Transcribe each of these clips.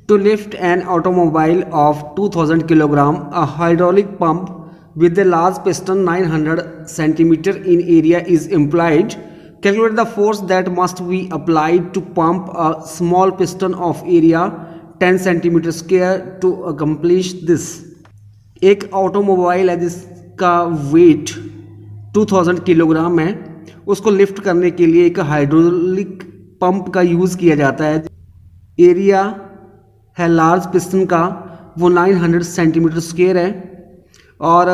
To lift an automobile of 2000 kg, a hydraulic pump with a large piston 900 cm in area is employed. Calculate the force that must be applied to pump a small piston of area 10 cm square to accomplish this. एक automobile है जिसका wait 2000 kilogram है, उसको lift करने के लिए एक hydraulic pump का यूज़ किया जाता है। एरिया है लार्ज पिस्टन का, वो 900 सेंटीमीटर स्क्वायर है। और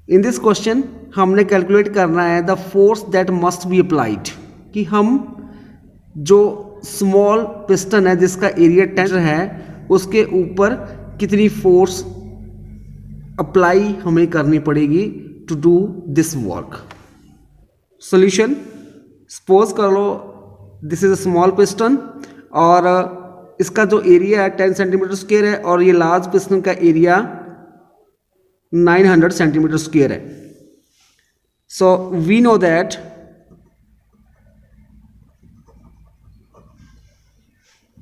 इन दिस क्वेश्चन हमने कैलकुलेट करना है the force that must be applied, कि हम जो स्मॉल पिस्टन है जिसका एरिया 10 है उसके ऊपर कितनी फोर्स अप्लाई हमें करनी पड़ेगी to do this work. Solution, suppose कर लो this is a small piston और इसका जो एरिया है 10 सेंटीमीटर स्क्वायर है और ये लार्ज पिस्टन का एरिया 900 सेंटीमीटर स्क्वायर है। So we know that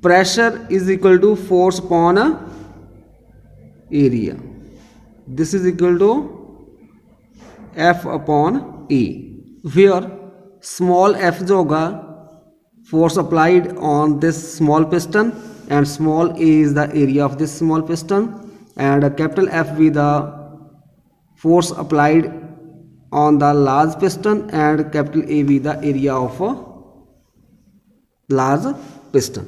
pressure is equal to force upon area. This is equal to F upon A, where small f जो होगा force applied on this small piston and small a is the area of this small piston, and capital F be the force applied on the large piston and capital A be the area of a large piston.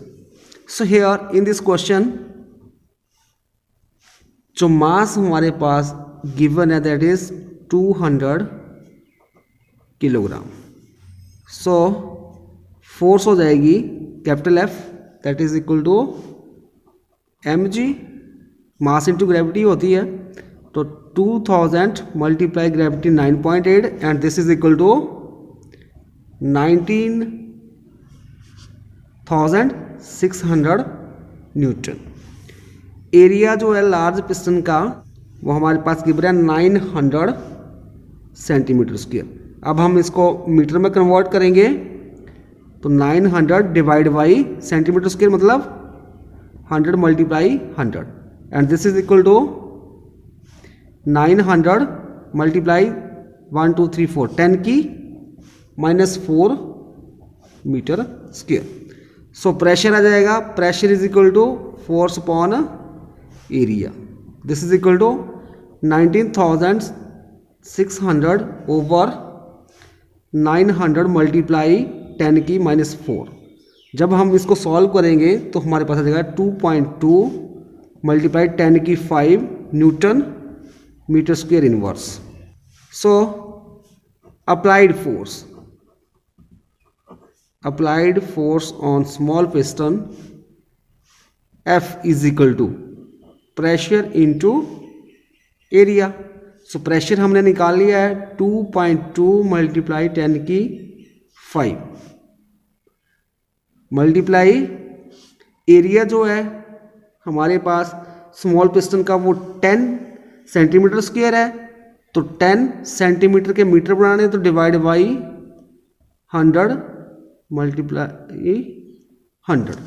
So here in this question जो mass हमारे पास given है that is 200 kilogram. So force हो जाएगी capital F that is equal to mg, mass into gravity होती है, तो 2000 multiply gravity 9.8 and this is equal to 19,600 newton. Area जो है लार्ज पिस्टन का वो हमारे पास गिवन है 900 सेंटीमीटर स्क्वायर। अब हम इसको मीटर में कन्वर्ट करेंगे तो 900 डिवाइड बाई सेंटीमीटर स्क्वायर मतलब 100 multiply 100 and this is equal to 900 multiply 1 2 3 4 10 की -4 मीटर स्क्वायर। सो प्रेशर आ जाएगा, pressure is equal to force upon area, this is equal to 19,600 over 900 multiply 10 की -4। जब हम इसको सॉल्व करेंगे तो हमारे पास आ जाएगा 2.2 मल्टीप्लाई 10 की 5 newton metre square inverse. So applied force on small piston F is equal to pressure into area। So pressure हमने निकाल लिया है 2.2 मल्टीप्लाई 10 की 5 मल्टीप्लाई एरिया जो है हमारे पास स्मॉल पिस्टन का वो 10 सेंटीमीटर स्क्वायर है, तो 10 सेंटीमीटर के मीटर बनाने तो divide by 100 multiply 100,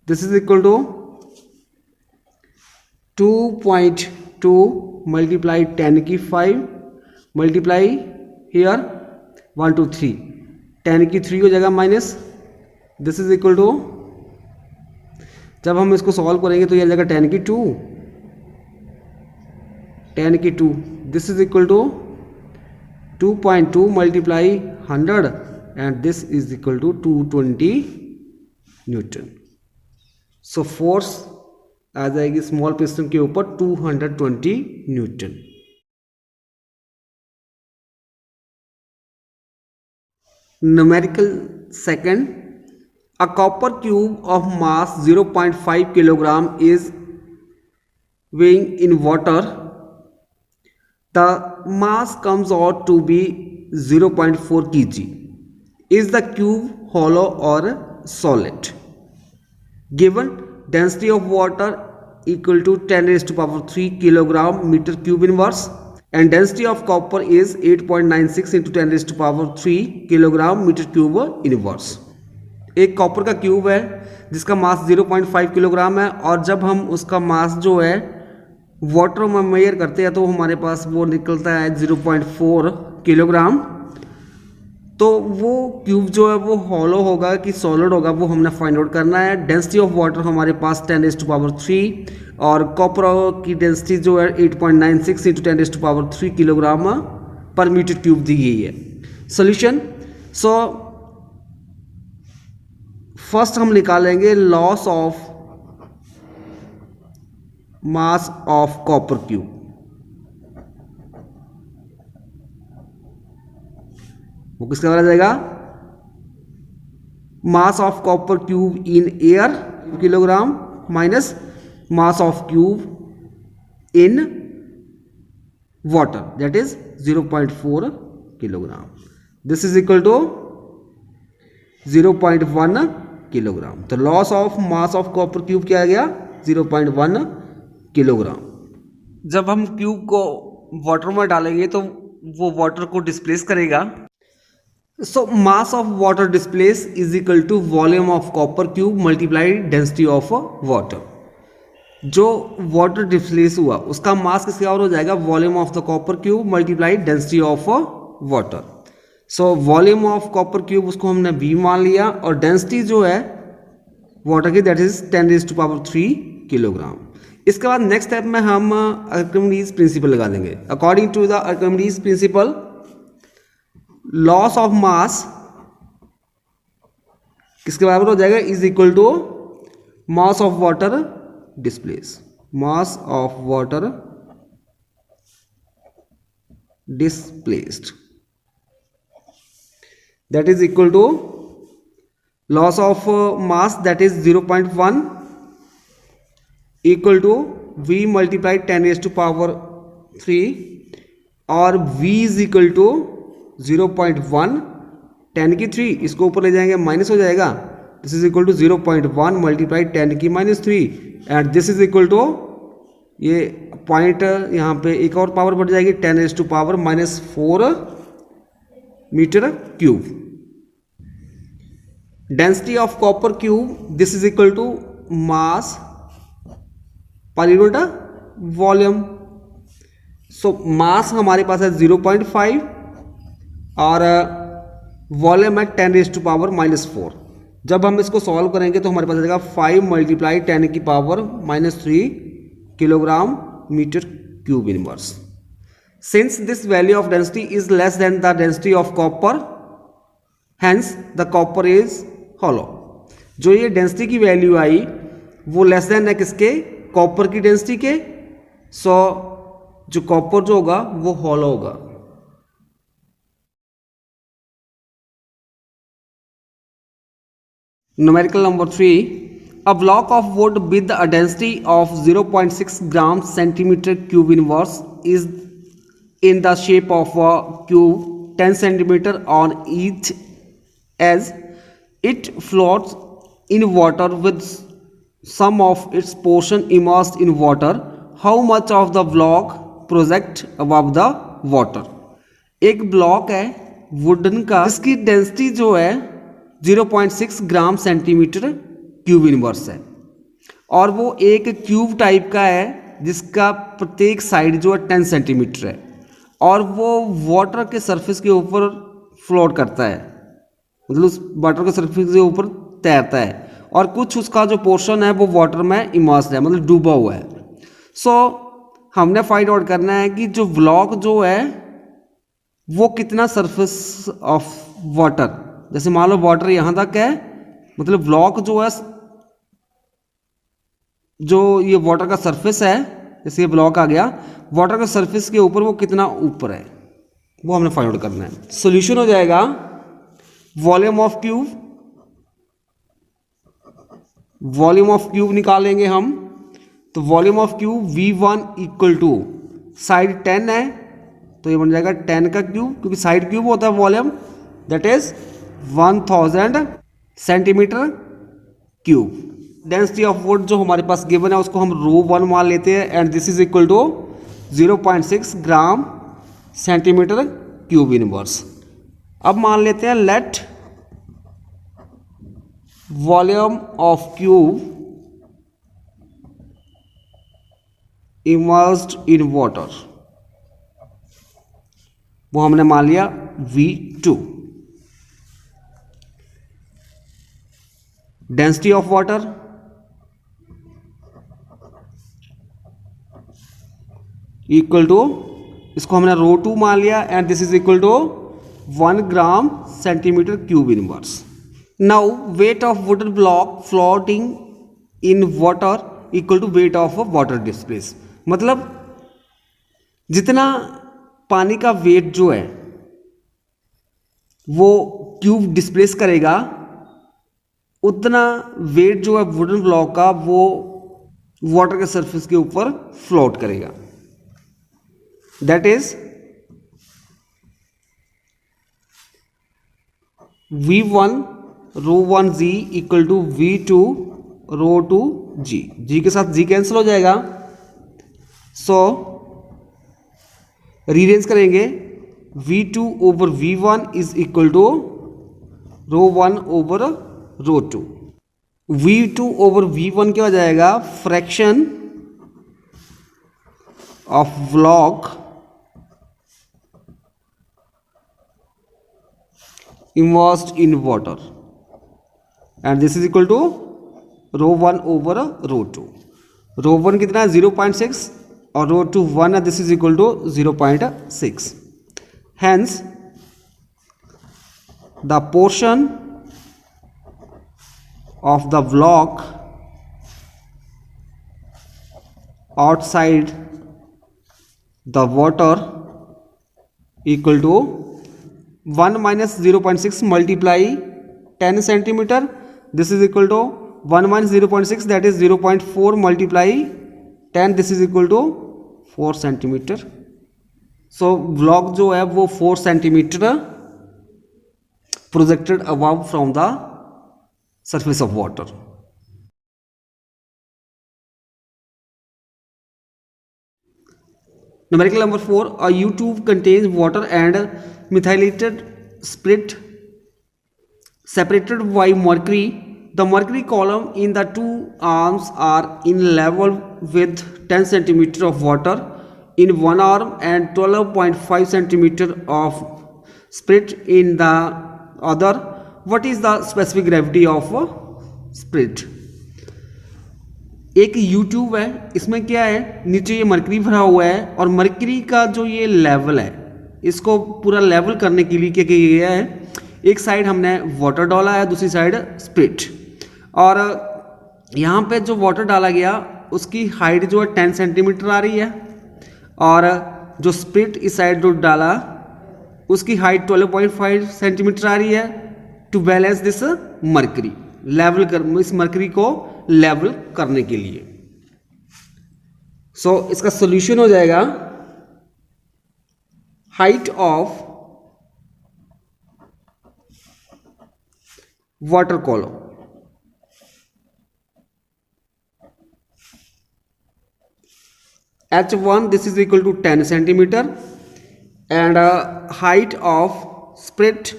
this is equal to 2.2 multiply 10 की 5 मल्टीप्लाई हियर 1 2 3 10 की 3 हो जाएगा minus, this is equal to जब हम इसको सॉल्व करेंगे तो ये आ जाएगा 10 की 2 this is equal to 2.2 multiply 100 and this is equal to 220 newton. So force आ जाएगी स्मॉल पिस्टन के ऊपर 220 newton. Numerical second, a copper cube of mass 0.5 kilogram is weighing in water. The mass comes out to be 0.4 kg. Is the cube hollow or solid? Given density of water equal to 10 raised to power 3 kilogram meter cube inverse and density of copper is 8.96 into 10 raised to power 3 kilogram meter cube inverse. एक copper का cube है जिसका मास 0.5 kilogram है, और जब हम उसका मास जो है वाटर में मेजर करते हैं तो हमारे पास वो निकलता है 0.4 किलोग्राम। तो वो क्यूब जो है वो हॉलो होगा कि सॉलिड होगा वो हमने फाइंड आउट करना है। डेंसिटी ऑफ वाटर हमारे पास 10⁻³ और कॉपर की डेंसिटी जो है 8.96 × 10⁻³ किलोग्राम पर मीटर क्यूब दी गई है। सोल्यूशन, सो फर्स्ट हम निकालेंगे loss of mass of copper cube. वो किसके द्वारा जाएगा? Mass of copper cube in air kilogram minus mass of cube in water that is 0.4 kilogram. This is equal to 0.1 kilogram. तो loss of mass of copper cube क्या आ गया? 0.1 kilogram. जब हम क्यूब को वाटर में डालेंगे तो वो वाटर को डिस्प्लेस करेगा। So mass of water displace is equal to volume of copper cube multiplied density of water. जो वाटर डिस्प्लेस हुआ उसका मास किसके और हो जाएगा? Volume of the copper cube multiplied density of water. So volume of copper cube उसको हमने V मान लिया, और डेंसिटी जो है वाटर की दैट इज 10⁻³ किलोग्राम। इसके बाद नेक्स्ट स्टेप में हम आर्किमिडीज प्रिंसिपल लगा देंगे। According to the Archimedes principle, loss of mass किसके बराबर हो जाएगा? Is equal to mass of water displace. Mass of water displaced that is equal to loss of mass that is 0.1 equal to V multiplied 10⁻³ और V is equal to 0.1 10 की 3, इसको ऊपर ले जाएंगे माइनस हो जाएगा। This is equal to 0.1 multiplied 10 की -3 and this is equal to ये पॉइंट यहाँ पे एक और पावर बढ़ जाएगी 10⁻⁻⁴ metre cube. Density of copper cube this is equal to mass per unit volume. सो मास हमारे पास है 0.5 और वॉल्यूम है 10⁻⁻⁴। जब हम इसको सॉल्व करेंगे तो हमारे पास आ जाएगा 5 × 10⁻³ kilogram metre cube inverse. Since this value of density is less than the density of copper, hence the copper is hollow. जो ये डेंसिटी की वैल्यू आई वो लेस देन है किसके? कॉपर की डेंसिटी के। सो जो कॉपर जो होगा वो हॉलो होगा। Numerical number 3, a block of wood with a density of 0.6 gram centimeter cube inverse is in the shape of a cube 10 centimeter on each edge. It floats in water with some of its portion immersed in water. How much of the block project above the water? एक block है wooden का जिसकी density जो है 0.6 gram centimetre cube inverse है, और वो एक क्यूब टाइप का है जिसका प्रत्येक साइड जो है 10 सेंटीमीटर है, और वो वाटर के सरफेस के ऊपर फ्लोट करता है, मतलब उस वाटर के सरफेस के ऊपर तैरता है, और कुछ उसका जो पोर्शन है वो वाटर में इमर्स्ड है, मतलब डूबा हुआ है। सो हमने फाइंड आउट करना है कि जो ब्लॉक जो है वो कितना सरफेस ऑफ वाटर, जैसे मान लो वाटर यहाँ तक है, मतलब ब्लॉक जो है जो ये वाटर का सरफेस है, जैसे ये ब्लॉक आ गया वाटर के सरफेस के ऊपर, वो कितना ऊपर है वो हमने फाइंड आउट करना है। सॉल्यूशन हो जाएगा volume of cube, volume of cube निकालेंगे हम, तो volume of cube V1 equal to side 10 है तो ये बन जाएगा 10 का क्यूब, क्योंकि साइड क्यूब होता है volume, that is 1000 centimetre cube. Density of would जो हमारे पास गिवन है उसको हम ρ1 मान लेते हैं, and this is equal to 0.6 gram centimetre cube inverse. अब मान लेते हैं let volume of cube immersed in water, वो हमने मान लिया V2। Density of water equal to, इसको हमने ρ2 मान लिया and this is equal to 1 gram centimetre cube inverse. Now weight of wooden block floating in water equal to weight of water displace, मतलब जितना पानी का वेट जो है वो क्यूब डिस्प्लेस करेगा, उतना वेट जो है वुडन ब्लॉक का वो वाटर के सरफेस के ऊपर फ्लोट करेगा। That is V1 ρ1g equal to V2 ρ2g। G के साथ जी कैंसिल हो जाएगा, सो रीअरेंज करेंगे। V2 over V1 is equal to ρ1 over ρ2। V2 over V1 क्या हो जाएगा, fraction of block immersed in water and this is equal to ρ1 over ρ2। ρ1 कितना है 0.6 और ρ2 1 है, this is equal to 0.6। hence the portion of the block outside the water equal to 1 minus 0.6 multiply 10 centimeter, this is equal to 1 minus 0.6 that is 0.4 multiply 10, this is equal to 4 centimeter। so block जो है वो 4 centimeter projected above from the surface of water। Numerical number 4, a U-tube contains water and methylated spirit separated by mercury. The mercury column in the two arms are in level with 10 centimeter of water in one arm and 12.5 centimeter of spirit in the other. What is the specific gravity of spirit? एक YouTube है, इसमें क्या है, नीचे ये mercury भरा हुआ है और मरकरी का जो ये लेवल है इसको पूरा लेवल करने के लिए क्या किया गया है, एक साइड हमने वाटर डाला है, दूसरी साइड स्पिरिट। और यहाँ पे जो वाटर डाला गया उसकी हाइट जो है 10 सेंटीमीटर आ रही है और जो स्पिरिट इस साइड जो डाला उसकी हाइट 12.5 सेंटीमीटर आ रही है to balance this mercury, level कर इस मरकरी को लेवल करने के लिए। सो इसका सॉल्यूशन हो जाएगा height of water column H1 this is equal to 10 centimeter and height of spirit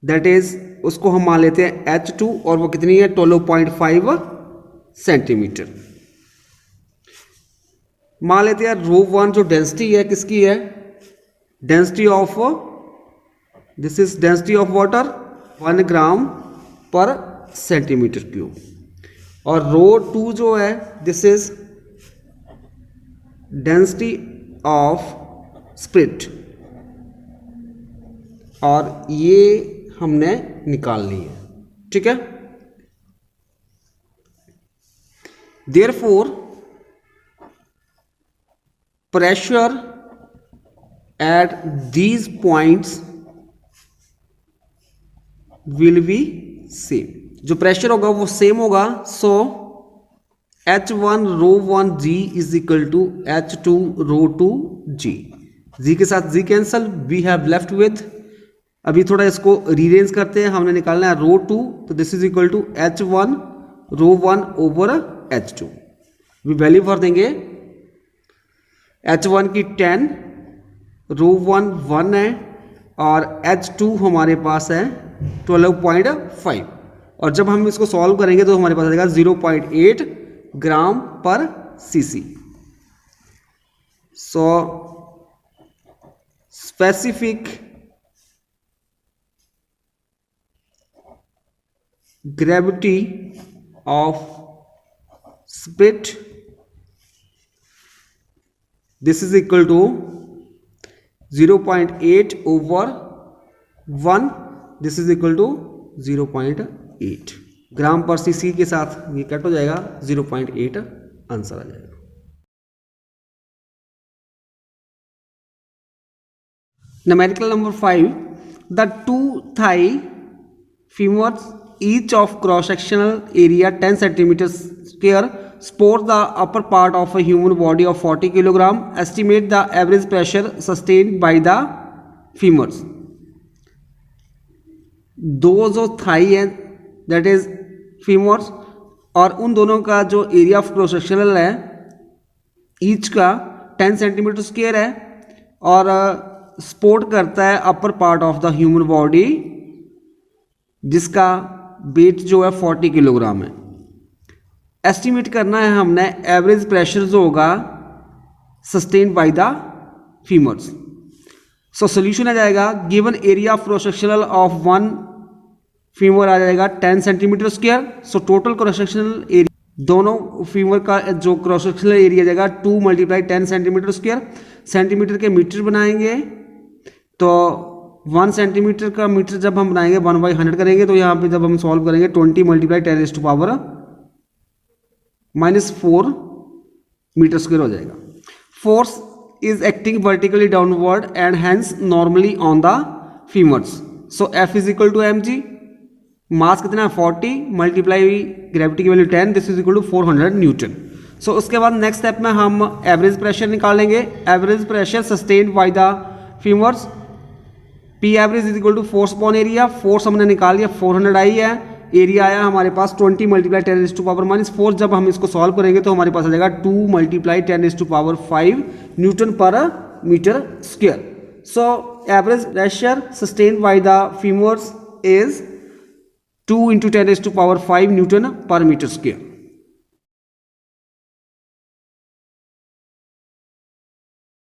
that is उसको हम मान लेते हैं H2 और वो कितनी है 12.5 सेंटीमीटर मान लेते हैं। ρ1 जो डेंसिटी है किसकी है, density of this is density of water 1 gram per centimetre cube और ρ2 जो है this is density of spirit और ये हमने निकाल ली है, ठीक है। Therefore pressure at these points will be same, जो प्रेशर होगा वो सेम होगा। सो H1 ρ1 G is equal to H2 ρ2 G, G के साथ G cancel, we have left with, अभी थोड़ा इसको रीअरेंज करते हैं, हमने निकालना है ρ2 तो this is equal to H1 ρ1 over H2, वी वैल्यू भर देंगे। H1 की 10, ρ1 1 है और H2 हमारे पास है 12.5 और जब हम इसको सॉल्व करेंगे तो हमारे पास आ जाएगा 0.8 gram per CC. So specific gravity of spirit, this is equal to 0.8 over 1, this is equal to 0.8 gram per CC के साथ ये कट हो जाएगा, 0.8 आंसर आ जाएगा। Numerical number 5, the two thigh femurs each of cross sectional area 10 centimeters square support the upper part of a human body of 40 kilogram. Estimate the average pressure sustained by the femurs. दो जो Thai है that is फीमर्स और उन दोनों का जो area of cross sectional है each का 10 सेंटीमीटर स्क्वायर है और सपोर्ट करता है upper part of the human body जिसका वेट जो है 40 किलोग्राम है। एस्टिमेट करना है हमने एवरेज प्रेशर जो होगा sustain by the femurs. So solution आ जाएगा given area of cross sectional of one femur आ जाएगा 10 centimetre square. So total cross sectional area दोनों फीमर का जो क्रॉस सेक्शनल एरिया जाएगा 2 × 10 सेंटीमीटर स्क्वायर। सेंटीमीटर के मीटर बनाएंगे तो 1 सेंटीमीटर का मीटर जब हम बनाएंगे 1/100 करेंगे तो यहाँ पे जब हम सॉल्व करेंगे 20 × 10⁻⁻⁴ मीटर स्क्वायर हो जाएगा। Force is acting vertically downward and hence normally on the femurs. So F is equal to mg, mass कितना है 40 मल्टीप्लाई ग्रेविटी की value 10, this is equal to 400 newton. So उसके बाद नेक्स्ट स्टेप में हम average pressure निकालेंगे। Average pressure sustained by the femurs, P average is equal to force upon area. Force हमने निकाल लिया 400 आई है, एरिया आया हमारे पास 20 × 10⁻⁻⁴। जब हम इसको सॉल्व करेंगे तो हमारे पास आ जाएगा 2 × 10⁵ newton per metre square. So average pressure sustained by the femurs is 2 × 10⁵ newton per metre square.